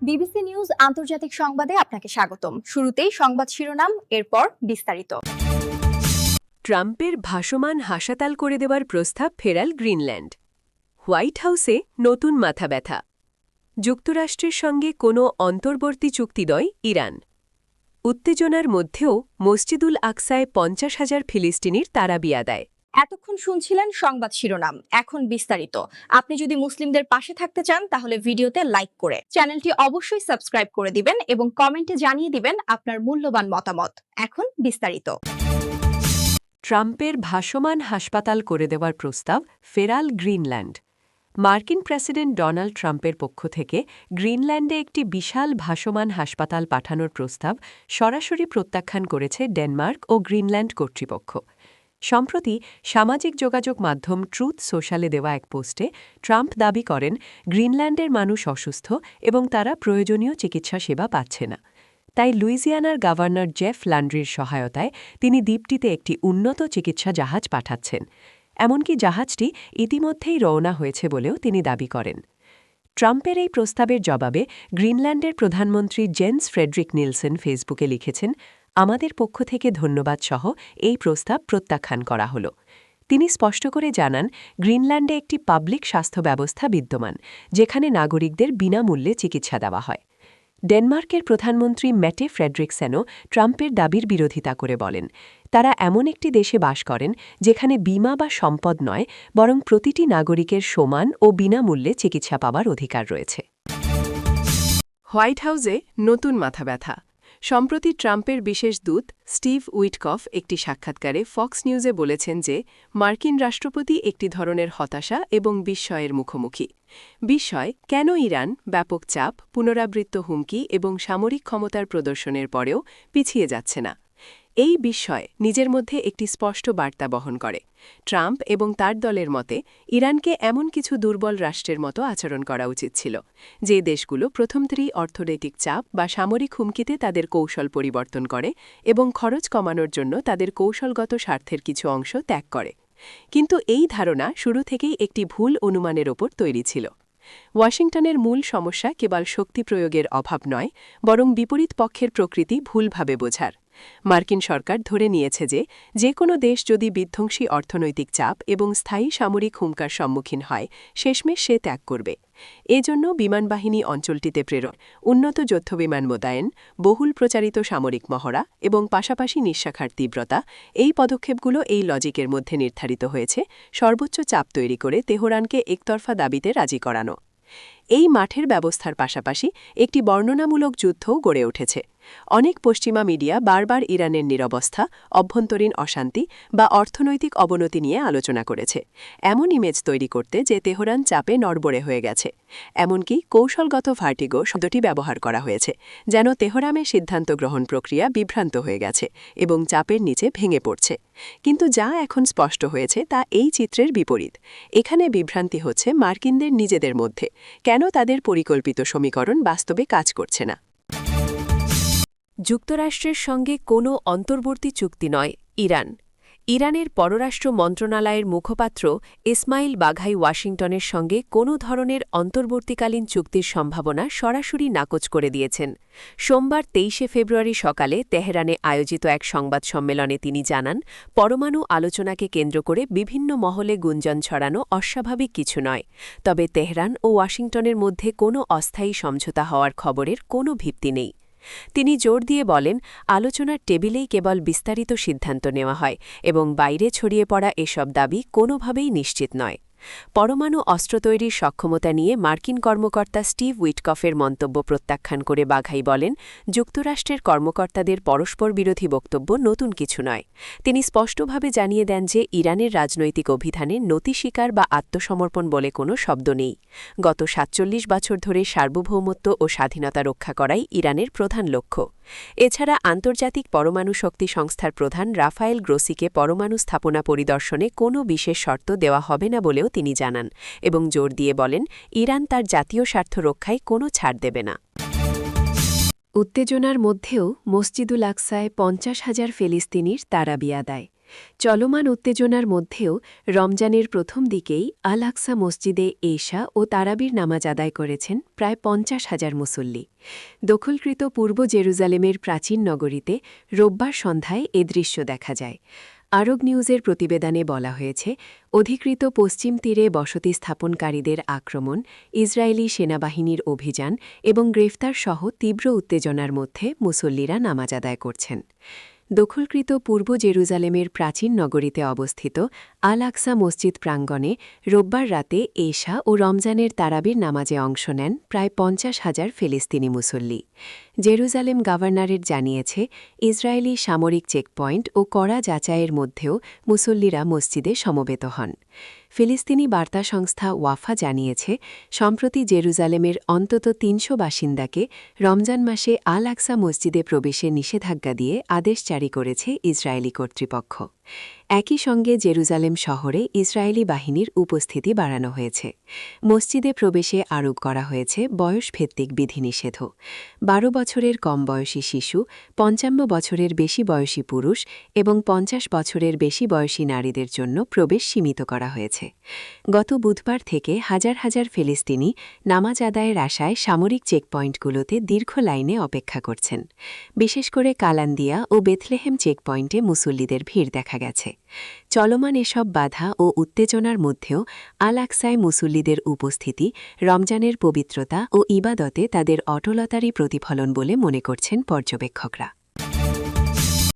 BBC news আন্তর্জাতিক সংবাদে আপনাকে স্বাগতম। শুরুতেই সংবাদ শিরোনাম, এরপর বিস্তারিত। ট্রাম্পের ভাসমান হাসপাতাল করে দেওয়ার প্রস্তাব ফেরাল গ্রিনল্যান্ড। হোয়াইট হাউসে নতুন মাথাব্যথা। যুক্তরাষ্ট্রের সঙ্গে কোনো অন্তর্বর্তী চুক্তি নয় ইরান। উত্তেজনার মধ্যেও মসজিদুল আকসায় ৫০,০০০ ফিলিস্তিনির তারাবিয়া দেয়। এতক্ষণ শুনছিলেন সংবাদ শিরোনাম, এখন বিস্তারিত। আপনি যদি মুসলিমদের পাশে থাকতে চান তাহলে ভিডিওতে লাইক করে চ্যানেলটি অবশ্যই সাবস্ক্রাইব করে দিবেন এবং কমেন্টে জানিয়ে দিবেন আপনার মূল্যবান মতামত। এখন বিস্তারিত। ট্রাম্পের ভাসমান হাসপাতাল করে দেওয়ার প্রস্তাব ফেরাল গ্রিনল্যান্ড। মার্কিন প্রেসিডেন্ট ডোনাল্ড ট্রাম্পের পক্ষ থেকে গ্রিনল্যান্ডে একটি বিশাল ভাসমান হাসপাতাল পাঠানোর প্রস্তাব সরাসরি প্রত্যাখ্যান করেছে ডেনমার্ক ও গ্রিনল্যান্ড কর্তৃপক্ষ। সম্প্রতি সামাজিক যোগাযোগ মাধ্যম ট্রুথ সোশ্যালে দেওয়া এক পোস্টে ট্রাম্প দাবি করেন গ্রিনল্যান্ডের মানুষ অসুস্থ এবং তারা প্রয়োজনীয় চিকিৎসা সেবা পাচ্ছে না। তাই লুইজিয়ানার গভর্নর জেফ ল্যান্ড্রির সহায়তায় তিনি দ্বীপটিতে একটি উন্নত চিকিৎসা জাহাজ পাঠাচ্ছেন। এমনকি জাহাজটি ইতিমধ্যেই রওনা হয়েছে বলেও তিনি দাবি করেন। ট্রাম্পের এই প্রস্তাবের জবাবে গ্রিনল্যান্ডের প্রধানমন্ত্রী জেন্স ফ্রেডরিক নিলসেন ফেসবুকে লিখেছেন, আমাদের পক্ষ থেকে ধন্যবাদ সহ এই প্রস্তাব প্রত্যাখ্যান করা হল। তিনি স্পষ্ট করে জানান, গ্রিনল্যান্ডে একটি পাবলিক স্বাস্থ্য ব্যবস্থা বিদ্যমান, যেখানে নাগরিকদের বিনামূল্যে চিকিৎসা দেওয়া হয়। ডেনমার্কের প্রধানমন্ত্রী ম্যাটে ফ্রেডরিকসেনও ট্রাম্পের দাবির বিরোধিতা করে বলেন, তারা এমন একটি দেশে বাস করেন যেখানে বীমা বা সম্পদ নয়, বরং প্রতিটি নাগরিকের সমান ও বিনামূল্যে চিকিৎসা পাওয়ার অধিকার রয়েছে। হোয়াইট হাউসে নতুন মাথাব্যথা। সম্প্রতি ট্রাম্পের বিশেষ দূত স্টিভ উইটকফ একটি সাক্ষাৎকারে ফক্স নিউজে বলেছেন যে মার্কিন রাষ্ট্রপতি একটি ধরনের হতাশা এবং বিস্ময়ের মুখোমুখি। বিস্ময় কেন ইরান ব্যাপক চাপ, পুনরাবৃত্ত হুমকি এবং সামরিক ক্ষমতার প্রদর্শনের পরেও পিছিয়ে যাচ্ছে না। এই বিস্ময় নিজের মধ্যে একটি স্পষ্ট বার্তা বহন করে। ট্রাম্প এবং তার দলের মতে ইরানকে এমন কিছু দুর্বল রাষ্ট্রের মতো আচরণ করা উচিত ছিল, যে দেশগুলো প্রথমতরই অর্থনৈতিক চাপ বা সামরিক হুমকিতে তাদের কৌশল পরিবর্তন করে এবং খরচ কমানোর জন্য তাদের কৌশলগত স্বার্থের কিছু অংশ ত্যাগ করে। কিন্তু এই ধারণা শুরু থেকেই একটি ভুল অনুমানের ওপর তৈরি ছিল। ওয়াশিংটনের মূল সমস্যা কেবল শক্তি প্রয়োগের অভাব নয়, বরং বিপরীত পক্ষের প্রকৃতি ভুলভাবে বোঝার। মার্কিন সরকার ধরে নিয়েছে যে কোনো দেশ যদি বিধ্বংসী অর্থনৈতিক চাপ এবং স্থায়ী সামরিক হুমকার সম্মুখীন হয়, শেষমেশ সে ত্যাগ করবে। এজন্য বিমানবাহিনী অঞ্চলটিতে প্রেরণ, উন্নত যুদ্ধবিমান মোতায়েন, বহুল প্রচারিত সামরিক মহড়া এবং পাশাপাশি নিঃশাখার তীব্রতা, এই পদক্ষেপগুলো এই লজিকের মধ্যে নির্ধারিত হয়েছে, সর্বোচ্চ চাপ তৈরি করে তেহরানকে একতরফা দাবিতে রাজি করানো। এই মাঠের ব্যবস্থার পাশাপাশি একটি বর্ণনামূলক যুদ্ধও গড়ে উঠেছে। অনেক পশ্চিমা মিডিয়া বারবার ইরানের নিরবস্থা, অভ্যন্তরীণ অশান্তি বা অর্থনৈতিক অবনতি নিয়ে আলোচনা করেছে, এমন ইমেজ তৈরি করতে যে তেহরান চাপে নড়বড়ে হয়ে গেছে। এমনকি কৌশলগত ভার্টিগো শব্দটি ব্যবহার করা হয়েছে, যেন তেহরানের সিদ্ধান্ত গ্রহণ প্রক্রিয়া বিভ্রান্ত হয়ে গেছে এবং চাপের নিচে ভেঙে পড়ছে। কিন্তু যা এখন স্পষ্ট হয়েছে তা এই চিত্রের বিপরীত। এখানে বিভ্রান্তি হচ্ছে মার্কিনদের নিজেদের মধ্যে, কেন তাদের পরিকল্পিত সমীকরণ বাস্তবে কাজ করছে না। যুক্তরাষ্ট্রের সঙ্গে কোনো অন্তর্বর্তী চুক্তি নয় ইরান। ইরানের পররাষ্ট্র মন্ত্রণালয়ের মুখপাত্র ইসমাইল বাঘাই ওয়াশিংটনের সঙ্গে কোনো ধরনের অন্তর্বর্তীকালীন চুক্তির সম্ভাবনা সরাসরি নাকচ করে দিয়েছেন। সোমবার ২৩ ফেব্রুয়ারি সকালে তেহরানে আয়োজিত এক সংবাদ সম্মেলনে তিনি জানান, পরমাণু আলোচনাকে কেন্দ্র করে বিভিন্ন মহলে গুঞ্জন ছড়ানো অস্বাভাবিক কিছু নয়, তবে তেহরান ও ওয়াশিংটনের মধ্যে কোনো অস্থায়ী সমঝোতা হওয়ার খবরের কোনো ভিত্তি নেই। তিনি জোর দিয়ে বলেন, আলোচনার টেবিলেই কেবল বিস্তারিত সিদ্ধান্ত নেওয়া হয় এবং বাইরে ছড়িয়ে পড়া এসব দাবি কোনোভাবেই নিশ্চিত নয়। পরমাণু অস্ত্র তৈরির সক্ষমতা নিয়ে মার্কিন কর্মকর্তা স্টিভ উইটকফের মন্তব্য প্রত্যাখ্যান করে বাঘাই বলেন, যুক্তরাষ্ট্রের কর্মকর্তাদের পরস্পর বিরোধী বক্তব্য নতুন কিছু নয়। তিনি স্পষ্টভাবে জানিয়ে দেন যে ইরানের রাজনৈতিক অভিধানে নতি স্বীকার বা আত্মসমর্পণ বলে কোনো শব্দ নেই। গত ৪৭ বছর ধরে সার্বভৌমত্ব ও স্বাধীনতা রক্ষা করাই ইরানের প্রধান লক্ষ্য। এছাড়া আন্তর্জাতিক পরমাণু শক্তি সংস্থার প্রধান রাফায়েল গ্রোসিকে পরমাণু স্থাপনা পরিদর্শনে কোনো বিশেষ শর্ত দেওয়া হবে না বলেও তিনি জানান এবং জোর দিয়ে বলেন, ইরান তার জাতীয় স্বার্থ রক্ষায় কোনো ছাড় দেবে না। উত্তেজনার মধ্যেও মসজিদুল আকসায় ৫০,০০০ ফিলিস্তিনির তারাবিয়া দেয়। চলমান উত্তেজনার মধ্যেও রমজানের প্রথম দিকেই আল আকসা মসজিদে এশা ও তারাবির নামাজ আদায় করেছেন প্রায় 50,000 মুসল্লি। দখলকৃত পূর্ব জেরুজালেমের প্রাচীন নগরীতে রোববার সন্ধ্যায় এ দৃশ্য দেখা যায়। আরব নিউজের প্রতিবেদনে বলা হয়েছে, অধিকৃত পশ্চিম তীরে বসতি স্থাপনকারীদের আক্রমণ, ইসরায়েলি সেনাবাহিনীর অভিযান এবং গ্রেফতার সহ তীব্র উত্তেজনার মধ্যে মুসল্লিরা নামাজ আদায় করছেন। দখলকৃত পূর্ব জেরুজালেমের প্রাচীন নগরীতে অবস্থিত আল আকসা মসজিদ প্রাঙ্গণে রোববার রাতে এশা ও রমজানের তারাবির নামাজে অংশ নেন প্রায় 50,000 ফিলিস্তিনি মুসল্লি। জেরুজালেম গভর্নরেট জানিয়েছে, ইসরায়েলি সামরিক চেকপয়েন্ট ও কড়া যাচাইয়ের মধ্যেও মুসল্লিরা মসজিদে সমবেত হন। ফিলিস্তিনি বার্তা সংস্থা ওয়াফা জানিয়েছে, সম্প্রতি জেরুজালেমের অন্তত 300 বাসিন্দাকে রমজান মাসে আল আকসা মসজিদে প্রবেশে নিষেধাজ্ঞা দিয়ে আদেশ জারি করেছে ইসরায়েলি কর্তৃপক্ষ। একই সঙ্গে জেরুজালেম শহরে ইসরায়েলি বাহিনীর উপস্থিতি বাড়ানো হয়েছে। মসজিদে প্রবেশে আরোপ করা হয়েছে বয়সভিত্তিক বিধিনিষেধও। 12 বছরের কম বয়সী শিশু, 55 বছরের বেশি বয়সী পুরুষ এবং 50 বছরের বেশি বয়সী নারীদের জন্য প্রবেশ সীমিত করা হয়েছে। গত বুধবার থেকে হাজার হাজার ফিলিস্তিনি নামাজ আদায়ের আশায় সামরিক চেকপয়েন্টগুলোতে দীর্ঘ লাইনে অপেক্ষা করছেন। বিশেষ করে কালান্দিয়া ও বেথলেহেম চেকপয়েন্টে মুসল্লিদের ভিড় দেখা গেছে। চলমান এসব বাধা ও উত্তেজনার মধ্যেও আল আকসায় মুসল্লিদের উপস্থিতি রমজানের পবিত্রতা ও ইবাদতে তাদের অটলতারই প্রতিফলন বলে মনে করছেন পর্যবেক্ষকরা।